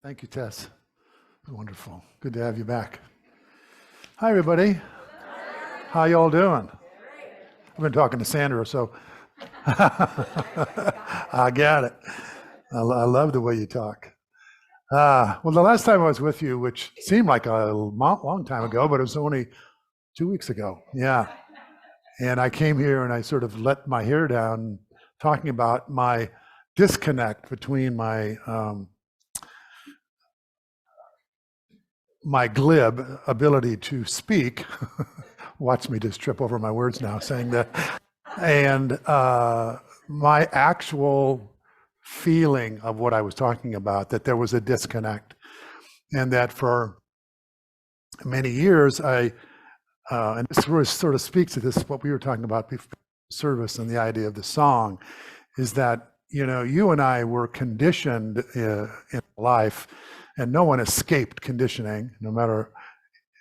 Thank you, Tess. Wonderful. Good to have you back. Hi, everybody. How y'all doing? I've been talking to Sandra, so I got it. I love the way you talk. Well, the last time I was with you, which seemed like a long time ago, but it was only 2 weeks ago. Yeah. And I came here and I sort of let my hair down talking about my disconnect between my glib ability to speak, watch me just trip over my words now saying that, and my actual feeling of what I was talking about, that there was a disconnect. And that for many years, and this sort of speaks to this, what we were talking about before service and the idea of the song, is that, you and I were conditioned in life, and no one escaped conditioning,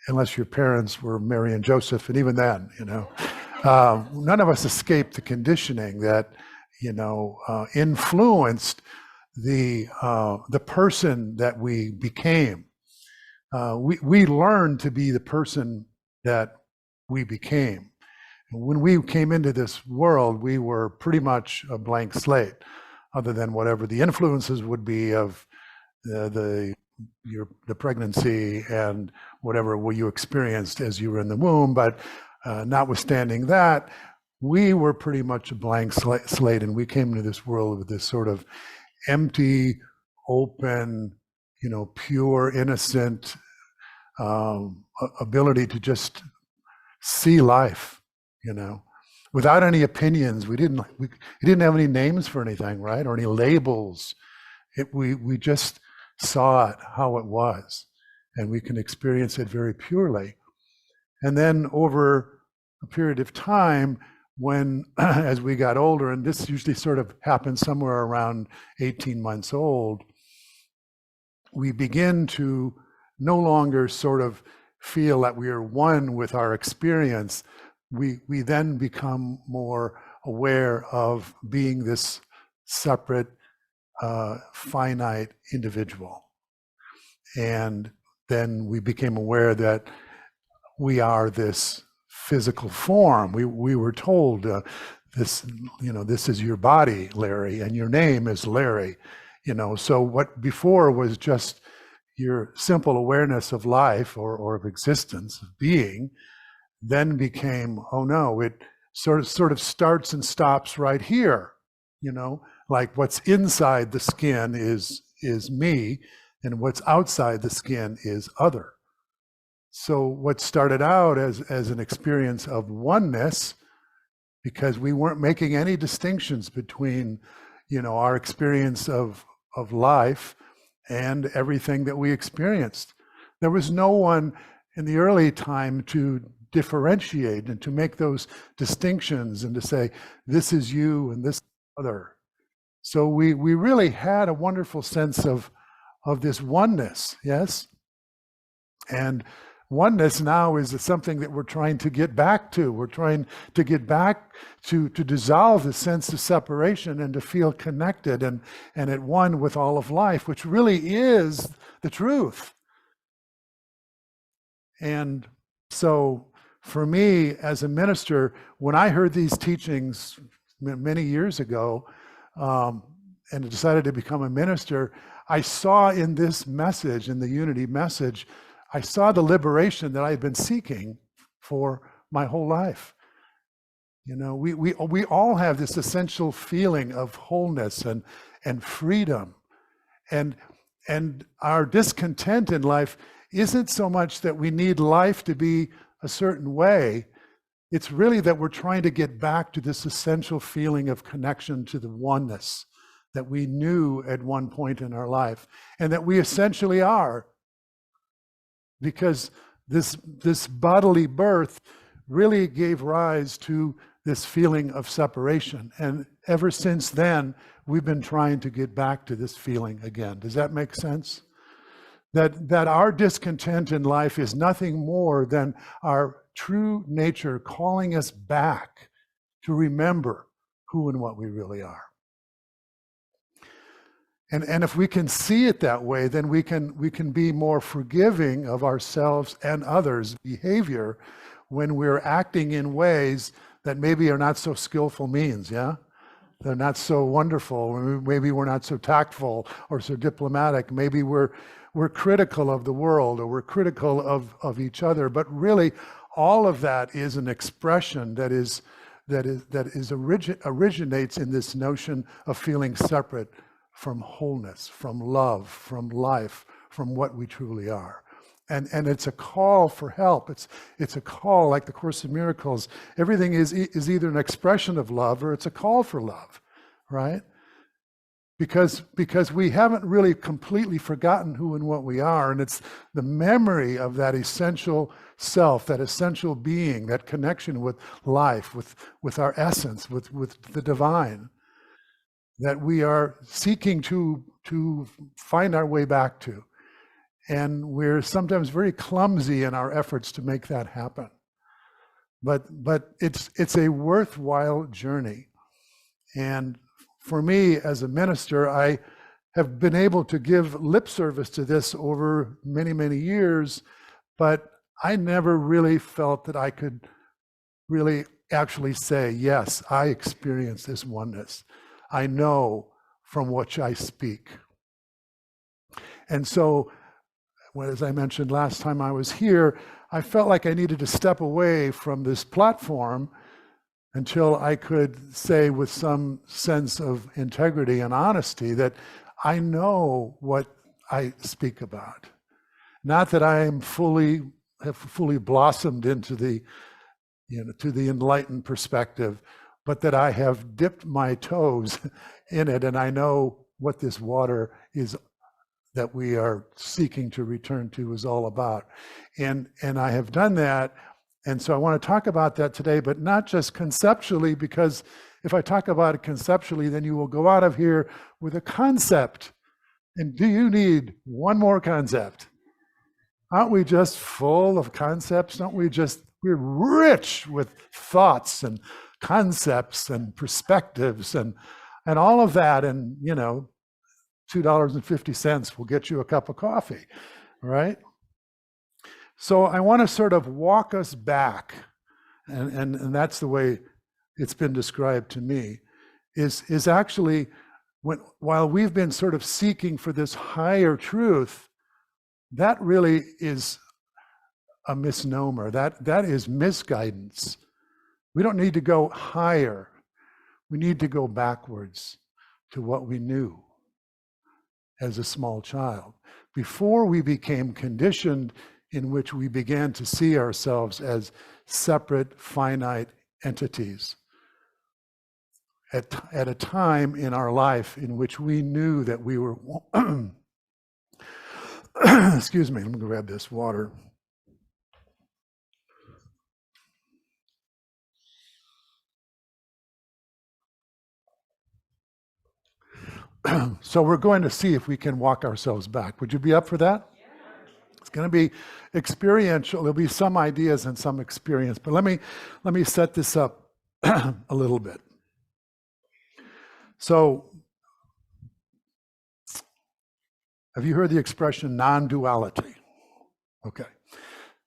unless your parents were Mary and Joseph, and even then, none of us escaped the conditioning that, influenced the person that we became. We learned to be the person that we became. When we came into this world, we were pretty much a blank slate, other than whatever the influences would be of the pregnancy and whatever you experienced as you were in the womb. But notwithstanding that, we were pretty much a blank slate, and we came into this world with this sort of empty, open, pure, innocent ability to just see life, without any opinions. We didn't have any names for anything, right, or any labels. We just saw it how it was, and we can experience it very purely. And then over a period of time, when as we got older, and this usually sort of happens somewhere around 18 months old, we begin to no longer sort of feel that we are one with our experience. We then become more aware of being this separate, finite individual. And then we became aware that we are this physical form. We were told, this is your body, Larry, and your name is Larry. So what before was just your simple awareness of life or of existence, of being, then became, oh no, it sort of starts and stops right here. Like what's inside the skin is me, and what's outside the skin is other. So what started out as an experience of oneness, because we weren't making any distinctions between, our experience of life and everything that we experienced. There was no one in the early time to differentiate and to make those distinctions and to say, this is you and this is other. So we really had a wonderful sense of this oneness, yes? And oneness now is something that we're trying to get back to. We're trying to get back to dissolve the sense of separation and to feel connected and at one with all of life, which really is the truth. And so for me as a minister, when I heard these teachings many years ago, and decided to become a minister, I saw in this message, in the unity message, I saw the liberation that I had been seeking for my whole life. We all have this essential feeling of wholeness and freedom, and our discontent in life isn't so much that we need life to be a certain way. It's really that we're trying to get back to this essential feeling of connection to the oneness that we knew at one point in our life, and that we essentially are. Because this bodily birth really gave rise to this feeling of separation. And ever since then, we've been trying to get back to this feeling again. Does that make sense? That our discontent in life is nothing more than our true nature calling us back to remember who and what we really are. And if we can see it that way, then we can be more forgiving of ourselves and others' behavior when we're acting in ways that maybe are not so skillful means, yeah? They're not so wonderful. Maybe we're not so tactful or so diplomatic. Maybe we're critical of the world, or we're critical of each other. But really, all of that is an expression originates in this notion of feeling separate from wholeness, from love, from life, from what we truly are. And it's a call for help. It's a call, like the Course in Miracles. Everything is either an expression of love or it's a call for love, right? Because we haven't really completely forgotten who and what we are, and it's the memory of that essential self, that essential being, that connection with life, with our essence, with the divine, that we are seeking to find our way back to. And we're sometimes very clumsy in our efforts to make that happen. But it's a worthwhile journey. And for me as a minister, I have been able to give lip service to this over many, many years, but I never really felt that I could really actually say, yes, I experience this oneness. I know from which I speak. And so, as I mentioned last time I was here, I felt like I needed to step away from this platform until I could say with some sense of integrity and honesty that I know what I speak about. Not that I am have fully blossomed into the, to the enlightened perspective, but that I have dipped my toes in it, and I know what this water is that we are seeking to return to is all about. And I have done that. And so I want to talk about that today, but not just conceptually, because if I talk about it conceptually, then you will go out of here with a concept. And do you need one more concept? Aren't we just full of concepts? We're rich with thoughts and concepts and perspectives and all of that. And, $2.50 will get you a cup of coffee, right? So I want to sort of walk us back, and that's the way it's been described to me, is actually while we've been sort of seeking for this higher truth, that really is a misnomer. That is misguidance. We don't need to go higher. We need to go backwards to what we knew as a small child, before we became conditioned, in which we began to see ourselves as separate, finite entities. At a time in our life in which we knew that we were, excuse me, let me grab this water. So we're going to see if we can walk ourselves back. Would you be up for that? Yeah. It's going to be experiential. There'll be some ideas and some experience, but let me set this up a little bit. So, have you heard the expression non-duality? Okay.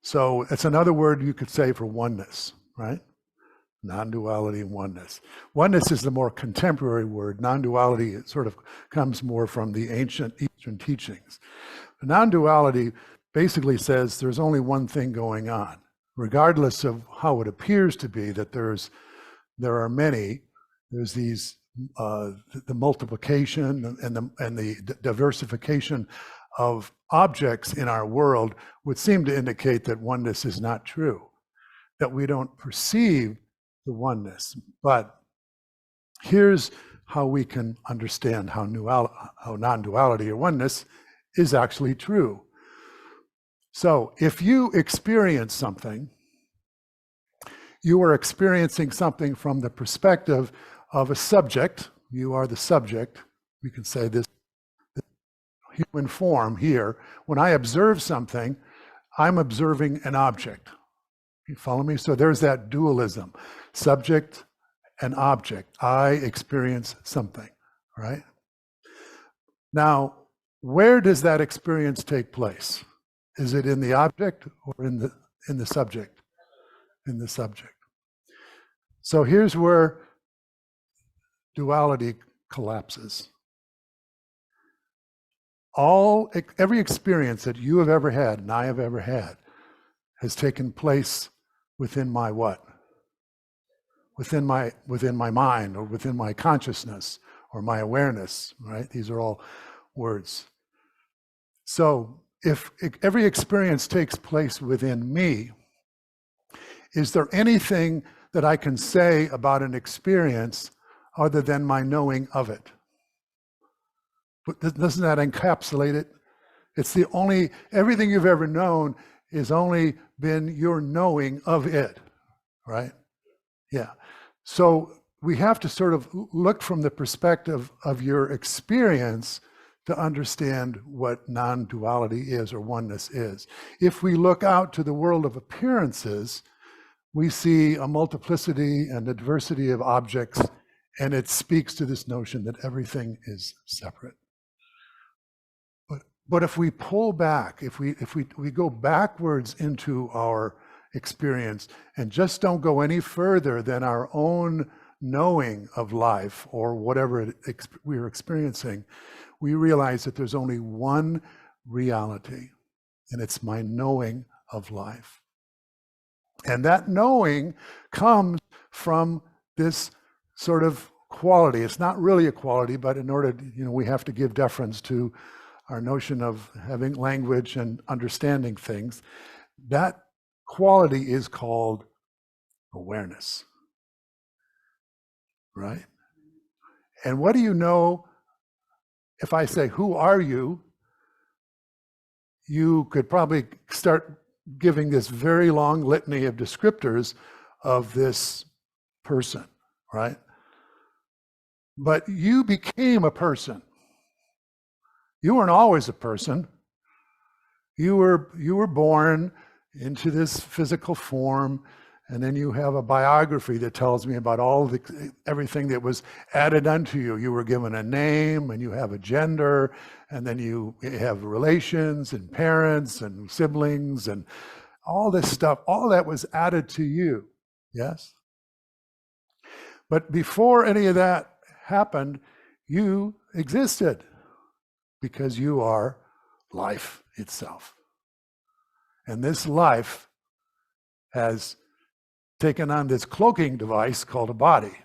So it's another word you could say for oneness, right? Non-duality and oneness. Oneness is the more contemporary word. Non-duality, it sort of comes more from the ancient Eastern teachings. Non-duality basically says there's only one thing going on, regardless of how it appears to be that there are many. There's these the multiplication and the diversification of objects in our world would seem to indicate that oneness is not true, that we don't perceive the oneness. But here's how we can understand how non-duality or oneness is actually true. So if you experience something, you are experiencing something from the perspective of a subject. You are the subject. We can say this human form here. When I observe something, I'm observing an object. You follow me? So there's that dualism, subject and object. I experience something, right? Now, where does that experience take place? Is it in the object or in the subject? In the subject. So here's where duality collapses. Every experience that you have ever had and I have ever had has taken place within my what? Within my mind, or within my consciousness, or my awareness, right? These are all words. So if every experience takes place within me, is there anything that I can say about an experience other than my knowing of it? But doesn't that encapsulate it? It's the only, everything you've ever known is only been your knowing of it, right? Yeah. So we have to sort of look from the perspective of your experience to understand what non-duality is or oneness is. If we look out to the world of appearances, we see a multiplicity and a diversity of objects, and it speaks to this notion that everything is separate. But if we pull back, if we go backwards into our experience and just don't go any further than our own knowing of life or whatever we're experiencing, we realize that there's only one reality, and it's my knowing of life. And that knowing comes from this sort of quality. It's not really a quality, but in order, we have to give deference to our notion of having language and understanding things. That quality is called awareness, right? And what do you know? If I say, who are you? You could probably start giving this very long litany of descriptors of this person, right? But you became a person. You weren't always a person. You were born into this physical form, and then you have a biography that tells me about everything that was added unto you. You were given a name, and you have a gender, and then you have relations and parents and siblings and all this stuff. All that was added to you, yes? But before any of that happened, you existed, because you are life itself. And this life has taken on this cloaking device called a body,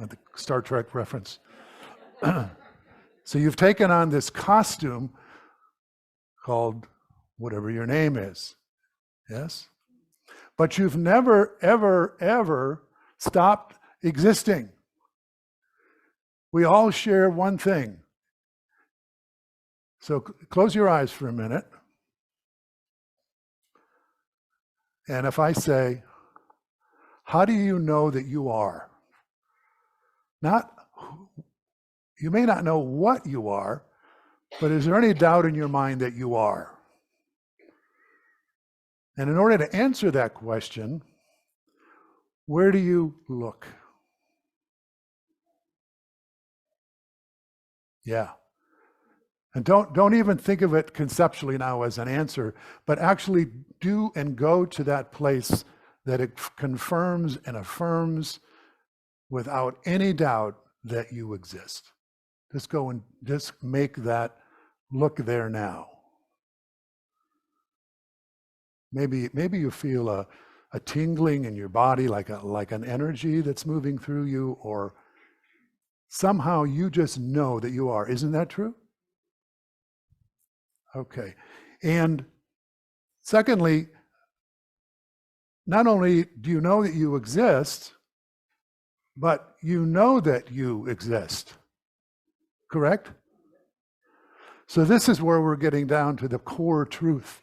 the Star Trek reference. So you've taken on this costume called whatever your name is, yes? But you've never, ever, ever stopped existing. We all share one thing. So close your eyes for a minute. And if I say, how do you know that you are? You may not know what you are, but is there any doubt in your mind that you are? And in order to answer that question, where do you look? Yeah. And don't even think of it conceptually now as an answer, but actually do and go to that place that it confirms and affirms without any doubt that you exist. Just go and just make that look there now. Maybe you feel a tingling in your body, like an energy that's moving through you, or somehow you just know that you are. Isn't that true? Okay. And secondly, not only do you know that you exist, but you know that you exist. Correct? So this is where we're getting down to the core truth.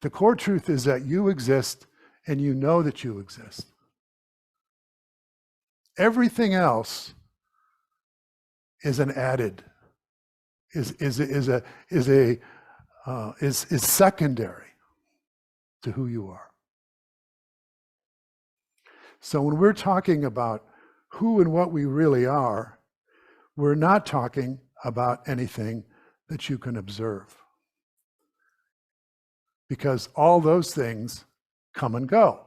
The core truth is that you exist and you know that you exist. Everything else is an added, is secondary to who you are. So when we're talking about who and what we really are, we're not talking about anything that you can observe, because all those things come and go.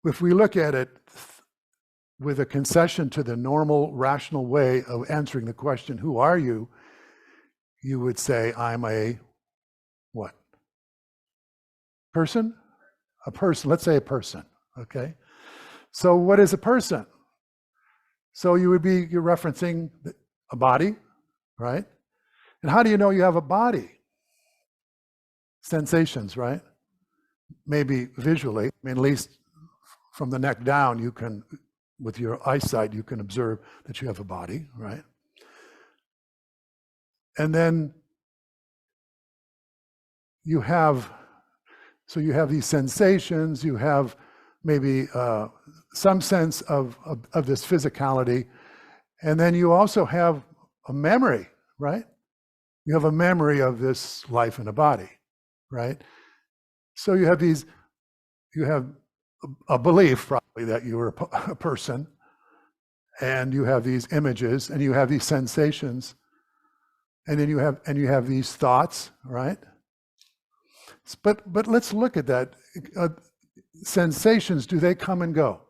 If we look at it with a concession to the normal, rational way of answering the question, who are you? You would say, I'm a what? Person? A person. Let's say a person, okay? So what is a person? So you're referencing a body, right? And how do you know you have a body? Sensations, right? Maybe visually, I mean, at least from the neck down, you can, with your eyesight, you can observe that you have a body, right? And then you have these sensations, you have maybe some sense of this physicality, and then you also have a memory, right? You have a memory of this life in a body, right? So you have a belief probably that you are a person, and you have these images, and you have these sensations, and then you have these thoughts, right? But let's look at that. Sensations, do they come and go?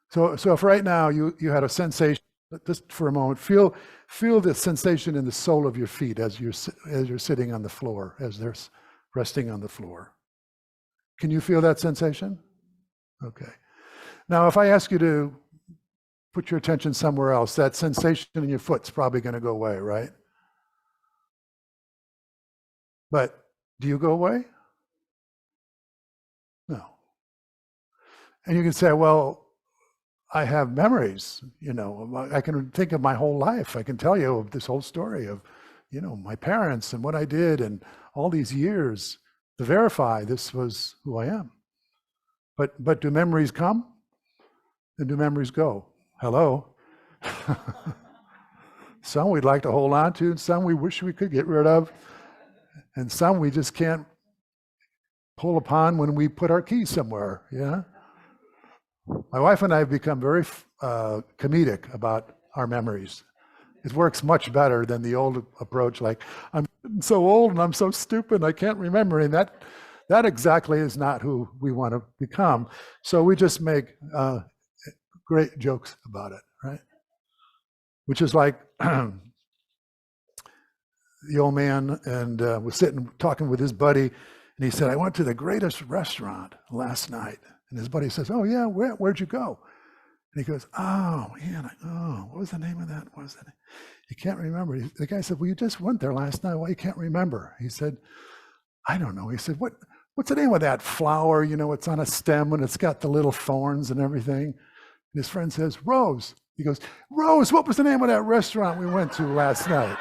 So if right now you had a sensation, just for a moment, feel the sensation in the sole of your feet as you're sitting on the floor, as they're resting on the floor. Can you feel that sensation? Okay. Now, if I ask you to put your attention somewhere else, that sensation in your foot's probably going to go away, right? But do you go away? No. And you can say, well, I have memories, I can think of my whole life. I can tell you this whole story of, my parents and what I did and all these years to verify this was who I am. But do memories come? And do memories go? Hello? Some we'd like to hold on to, and some we wish we could get rid of, and some we just can't pull upon when we put our keys somewhere, yeah? My wife and I have become very comedic about our memories. It works much better than the old approach, like, I'm so old and I'm so stupid, I can't remember. And that exactly is not who we want to become. So we just make great jokes about it, right? Which is like the old man and was sitting talking with his buddy, and he said, I went to the greatest restaurant last night. And his buddy says, oh yeah, where'd you go? And he goes, oh man, what was the name of that? What was that? He can't remember. The guy said, well, you just went there last night. Why you can't remember? He said, I don't know. He said, what's the name of that flower? It's on a stem and it's got the little thorns and everything. And his friend says, Rose. He goes, Rose, what was the name of that restaurant we went to last night?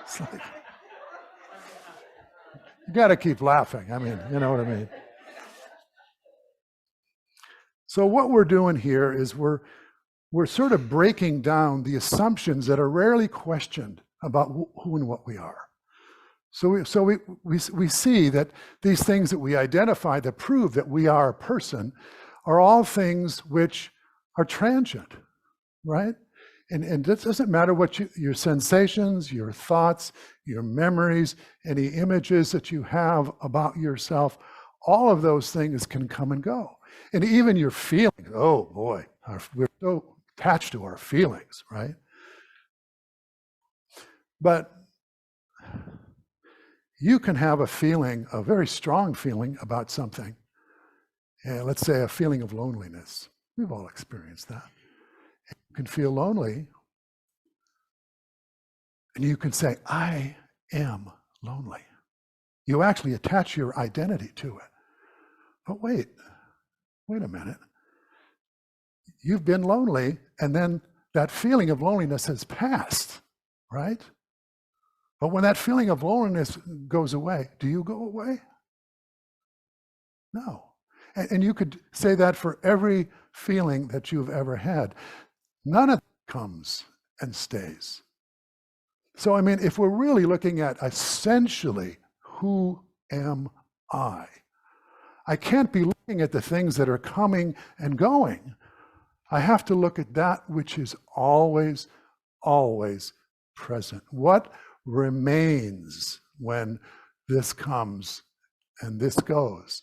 It's like, you got to keep laughing. I mean, you know what I mean? So what we're doing here is we're sort of breaking down the assumptions that are rarely questioned about who and what we are. So we see that these things that we identify that prove that we are a person are all things which are transient, right? And it doesn't matter what your sensations, your thoughts, your memories, any images that you have about yourself, all of those things can come and go. And even your feelings, oh boy, we're so attached to our feelings, right? But you can have a feeling, a very strong feeling about something. Let's say a feeling of loneliness. We've all experienced that. You can feel lonely, and you can say, I am lonely. You actually attach your identity to it. But wait a minute. You've been lonely, and then that feeling of loneliness has passed, right? But when that feeling of loneliness goes away, do you go away? No. And you could say that for every feeling that you've ever had. None of it comes and stays. So, I mean, if we're really looking at essentially who am I I can't be looking at the things that are coming and going. I have to look at that which is always, always present. What remains when this comes and this goes?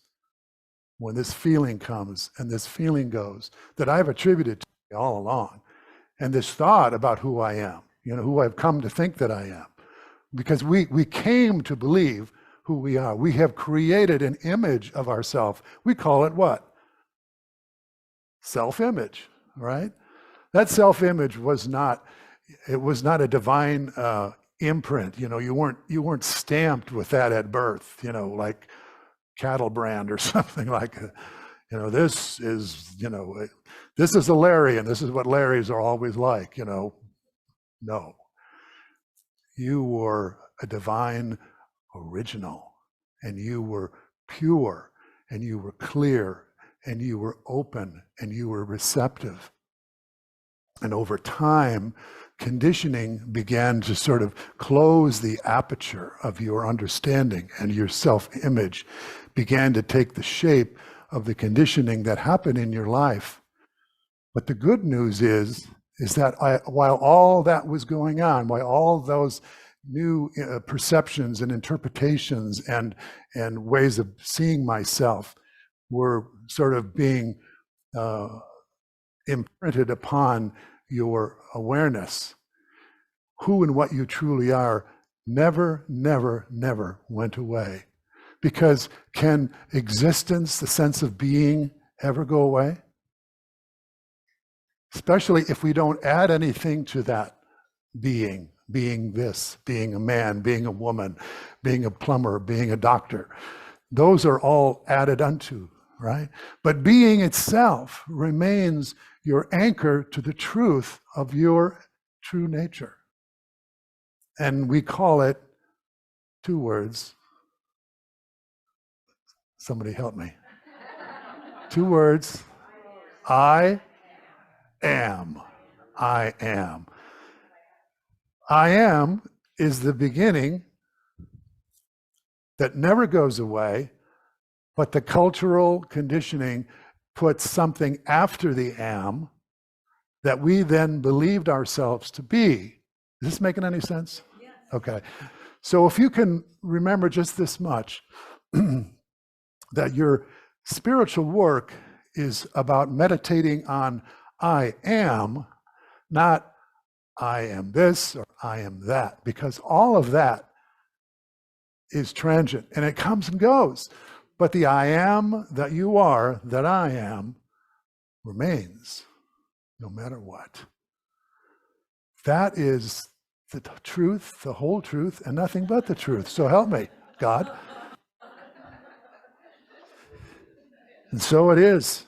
When this feeling comes and this feeling goes, that I've attributed to me all along. And this thought about who I am, who I've come to think that I am. Because we came to believe who we are. We have created an image of ourselves. We call it what? Self-image, right? That self-image was not a divine imprint. You weren't stamped with that at birth, like cattle brand or something like that. This is a Larry, and this is what Larrys are always like. No, you were a divine original, and you were pure, and you were clear, and you were open, and you were receptive. And over time, conditioning began to sort of close the aperture of your understanding, and your self-image began to take the shape of the conditioning that happened in your life. But the good news is that while all that was going on, while all those new perceptions and interpretations and ways of seeing myself were sort of being imprinted upon your awareness, who and what you truly are never, never, never went away. Because can existence, the sense of being, ever go away? Especially if we don't add anything to that being this, being a man, being a woman, being a plumber, being a doctor. Those are all added unto, right? But being itself remains your anchor to the truth of your true nature. And we call it 2 words. Somebody help me. 2 words. I am. I am. I am is the beginning that never goes away, but the cultural conditioning puts something after the am that we then believed ourselves to be. Is this making any sense? Yes. Okay. So if you can remember just this much, that your spiritual work is about meditating on I am, not I am this or I am that, because all of that is transient and it comes and goes. But the I am that you are, that I am, remains no matter what. That is the truth, the whole truth, and nothing but the truth. So help me, God. And so it is.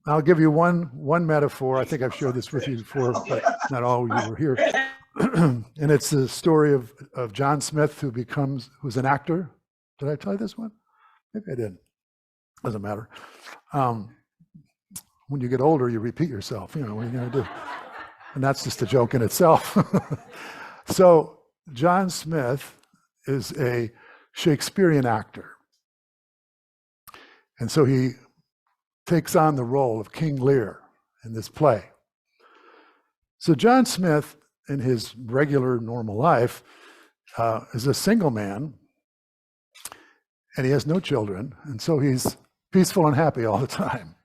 I'll give you one metaphor. I think I've shared this with you before, but not all of you were here. And it's the story of John Smith, who's an actor. Did I tell you this one? Maybe I didn't. Doesn't matter. When you get older, you repeat yourself. What are you going to do? And that's just a joke in itself. So John Smith is a Shakespearean actor. And so he takes on the role of King Lear in this play. So John Smith, in his regular, normal life, is a single man, and he has no children, and so he's peaceful and happy all the time.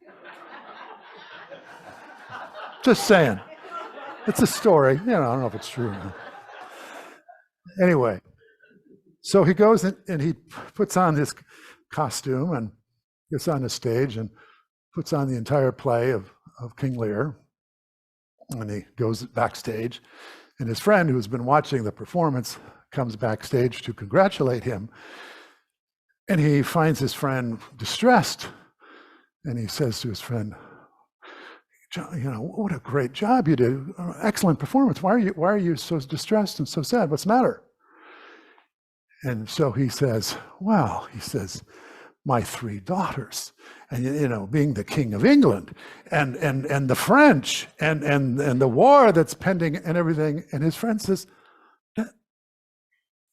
Just saying. It's a story. I don't know if it's true or not. Anyway, so he goes and he puts on his costume and gets on the stage and puts on the entire play of King Lear. And he goes backstage. And his friend, who's been watching the performance, comes backstage to congratulate him. And he finds his friend distressed. And he says to his friend, John, what a great job you did. Excellent performance. Why are you so distressed and so sad? What's the matter? And so he says, well, my 3 daughters, and being the King of England, and the French, and the war that's pending and everything. And his friend says,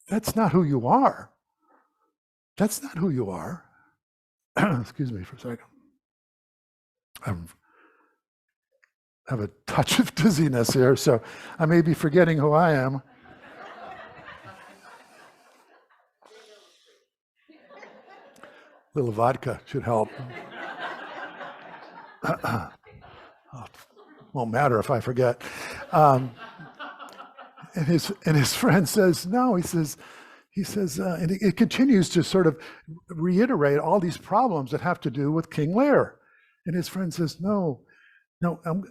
that's not who you are. That's not who you are. excuse me for a second. I have a touch of dizziness here, so I may be forgetting who I am. A little vodka should help. Won't matter if I forget. And his friend says, no, he says, and it continues to sort of reiterate all these problems that have to do with King Lear. And his friend says, no, I'm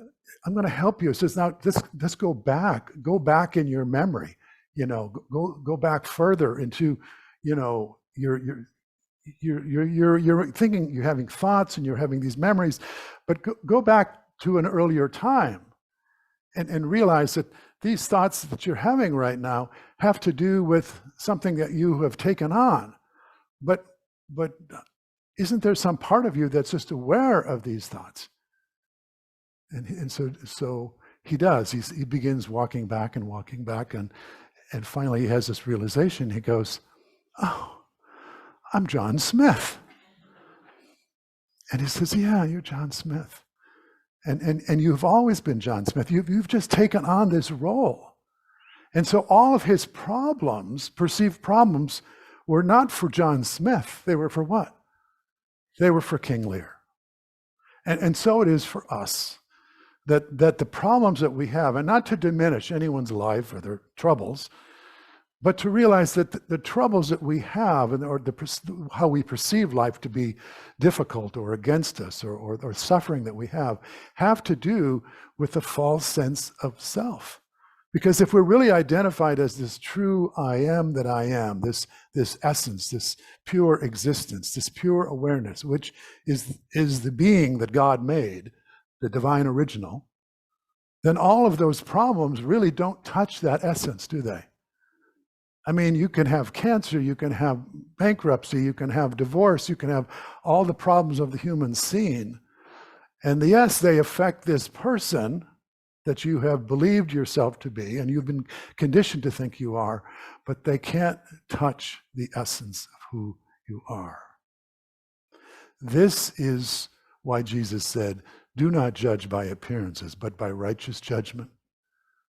going to help you. He says, now let's go back in your memory, go back further into, you're thinking, you're having thoughts and you're having these memories, but go back to an earlier time and realize that these thoughts that you're having right now have to do with something that you have taken on. But isn't there some part of you that's just aware of these thoughts? And so he does. He begins walking back, and finally he has this realization. He goes, oh, I'm John Smith. And he says, yeah, you're John Smith. And you've always been John Smith. You've just taken on this role. And so all of his problems, perceived problems, were not for John Smith. They were for what? They were for King Lear. And so it is for us, that the problems that we have, and not to diminish anyone's life or their troubles, but to realize that the troubles that we have, or how we perceive life to be difficult or against us, or suffering that we have to do with the false sense of self. Because if we're really identified as this true I am that I am, this essence, this pure existence, this pure awareness, which is the being that God made, the divine original, then all of those problems really don't touch that essence, do they? I mean, you can have cancer, you can have bankruptcy, you can have divorce, you can have all the problems of the human scene. And yes, they affect this person that you have believed yourself to be, and you've been conditioned to think you are, but they can't touch the essence of who you are. This is why Jesus said, do not judge by appearances, but by righteous judgment.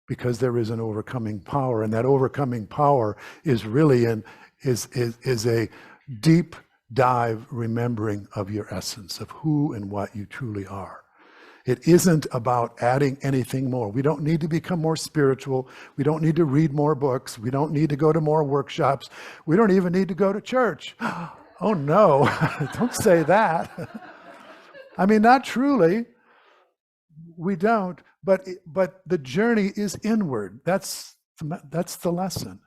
Because there is an overcoming power, and that overcoming power is really is a deep dive remembering of your essence, of who and what you truly are. It isn't about adding anything more. We don't need to become more spiritual. We don't need to read more books. We don't need to go to more workshops. We don't even need to go to church. Oh no, don't say that. I mean, not truly. We don't. But the journey is inward. That's the lesson.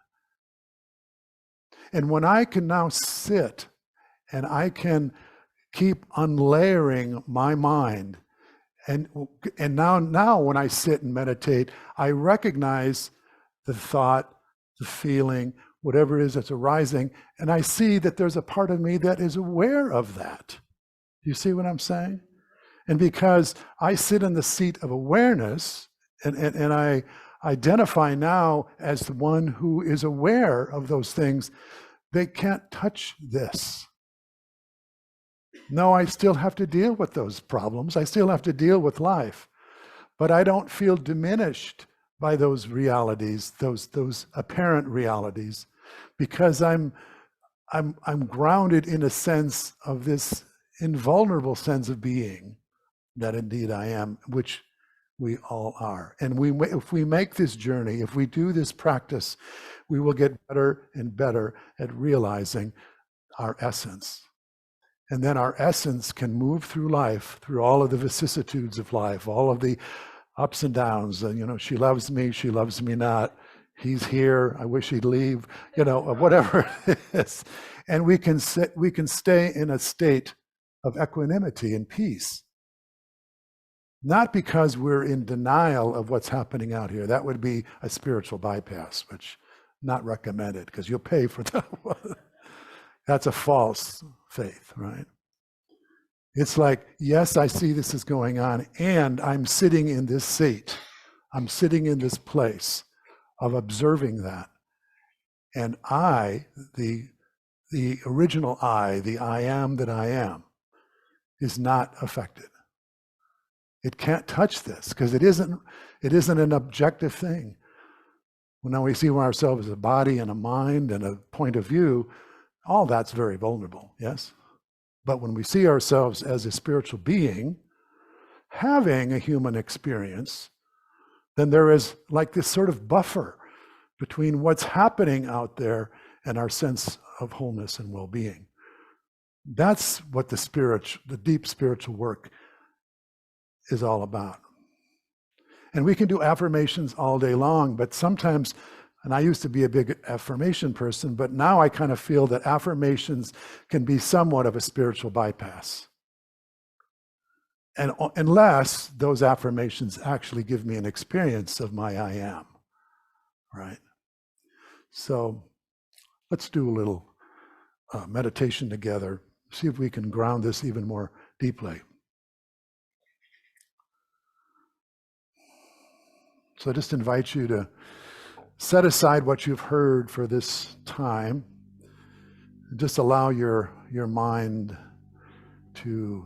And when I can now sit and I can keep unlayering my mind, and now when I sit and meditate, I recognize the thought, the feeling, whatever it is that's arising, and I see that there's a part of me that is aware of that. You see what I'm saying? And because I sit in the seat of awareness, and I identify now as the one who is aware of those things, they can't touch this. No, I still have to deal with those problems. I still have to deal with life. But I don't feel diminished by those realities, those apparent realities, because I'm grounded in a sense of this invulnerable sense of being that indeed I am, which we all are. And if we make this journey, if we do this practice, we will get better and better at realizing our essence. And then our essence can move through life, through all of the vicissitudes of life, all of the ups and downs. She loves me not. He's here, I wish he'd leave, whatever it is. And we can stay in a state of equanimity and peace. Not because we're in denial of what's happening out here. That would be a spiritual bypass, which not recommended, because you'll pay for that one. That's a false faith, right? It's like, yes, I see this is going on, and I'm sitting in this seat. I'm sitting in this place of observing that. And I, the original I, the I am that I am, is not affected. It can't touch this because it isn't an objective thing. When now we see ourselves as a body and a mind and a point of view, all that's very vulnerable, yes? But when we see ourselves as a spiritual being, having a human experience, then there is like this sort of buffer between what's happening out there and our sense of wholeness and well-being. That's what the deep spiritual work is all about. And we can do affirmations all day long, but sometimes, and I used to be a big affirmation person, but now I kind of feel that affirmations can be somewhat of a spiritual bypass. And unless those affirmations actually give me an experience of my I am, right? So let's do a little meditation together. See if we can ground this even more deeply. So I just invite you to set aside what you've heard for this time. Just allow your mind to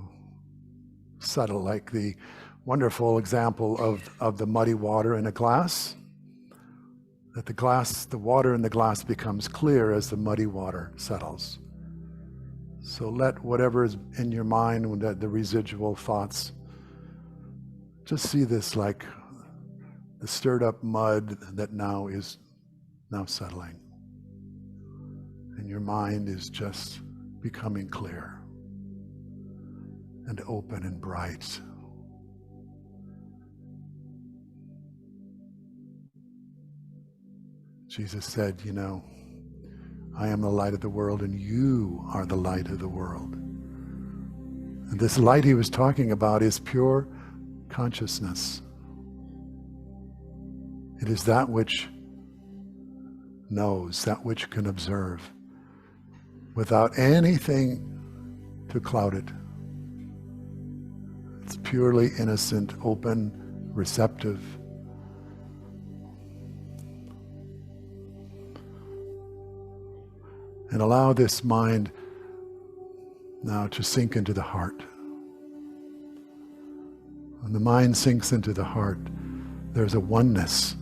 settle, like the wonderful example of the muddy water in a glass. That the water in the glass becomes clear as the muddy water settles. So let whatever is in your mind, the residual thoughts, just see this like the stirred up mud that now is settling. And your mind is just becoming clear and open and bright. Jesus said, I am the light of the world and you are the light of the world. And this light he was talking about is pure consciousness. It is that which knows, that which can observe, without anything to cloud it. It's purely innocent, open, receptive. And allow this mind now to sink into the heart. When the mind sinks into the heart, there's a oneness.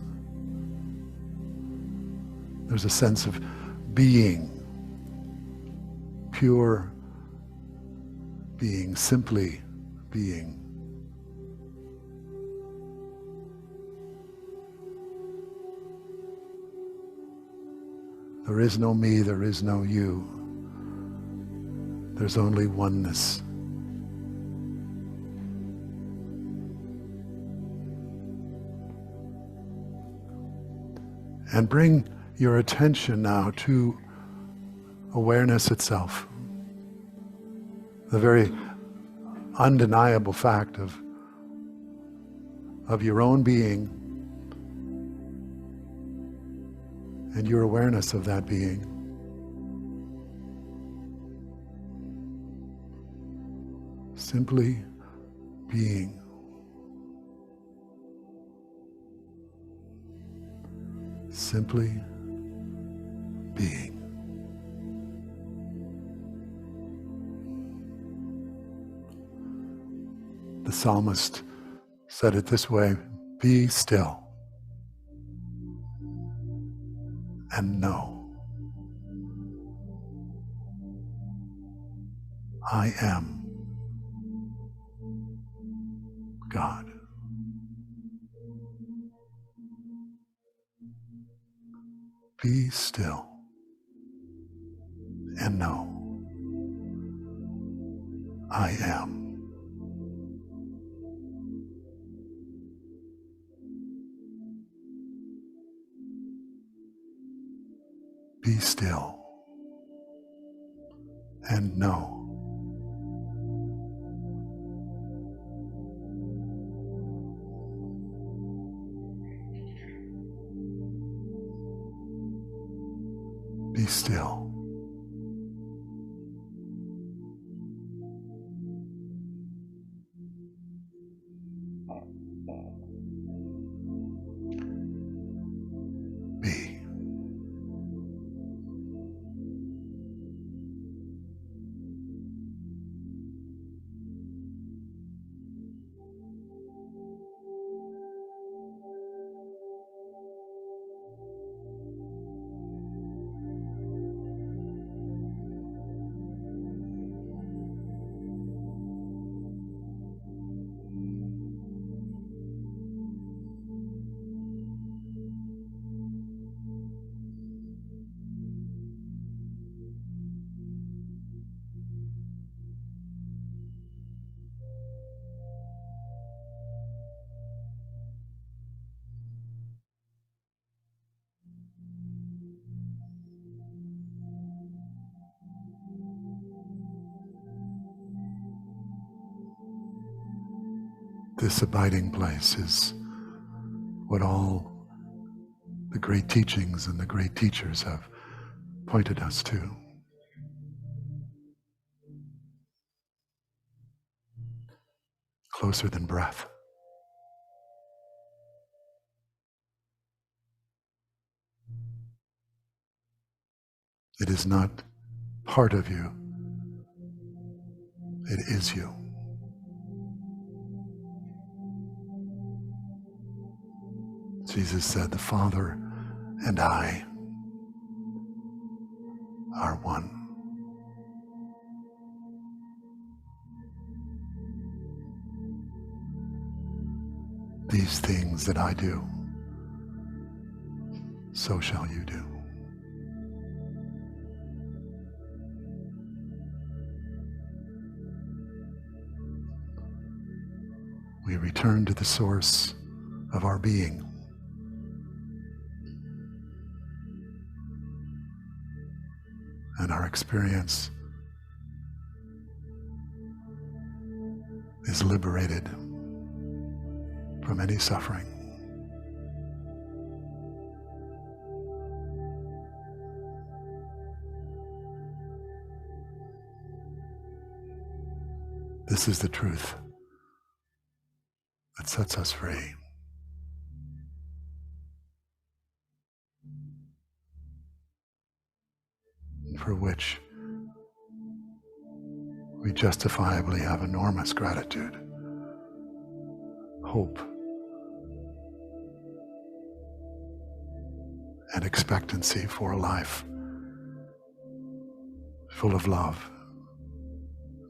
There's a sense of being, pure being, simply being. There is no me, there is no you. There's only oneness. And bring your attention now to awareness itself. The very undeniable fact of your own being and your awareness of that being. Simply being. Simply being. The psalmist said it this way, be still and know I am God. Be still and know I am. Be still and know be still. Be. This abiding place is what all the great teachings and the great teachers have pointed us to. Closer than breath. It is not part of you. It is you. Jesus said, the Father and I are one. These things that I do, so shall you do. We return to the source of our being. And our experience is liberated from any suffering. This is the truth that sets us free. For which we justifiably have enormous gratitude, hope, and expectancy for a life full of love,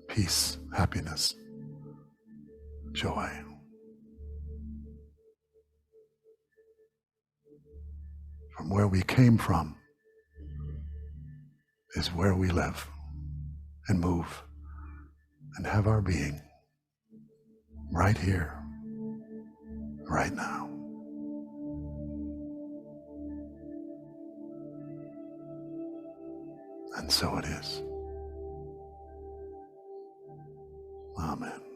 peace, happiness, joy. From where we came from is where we live and move and have our being right here, right now. And so it is. Amen.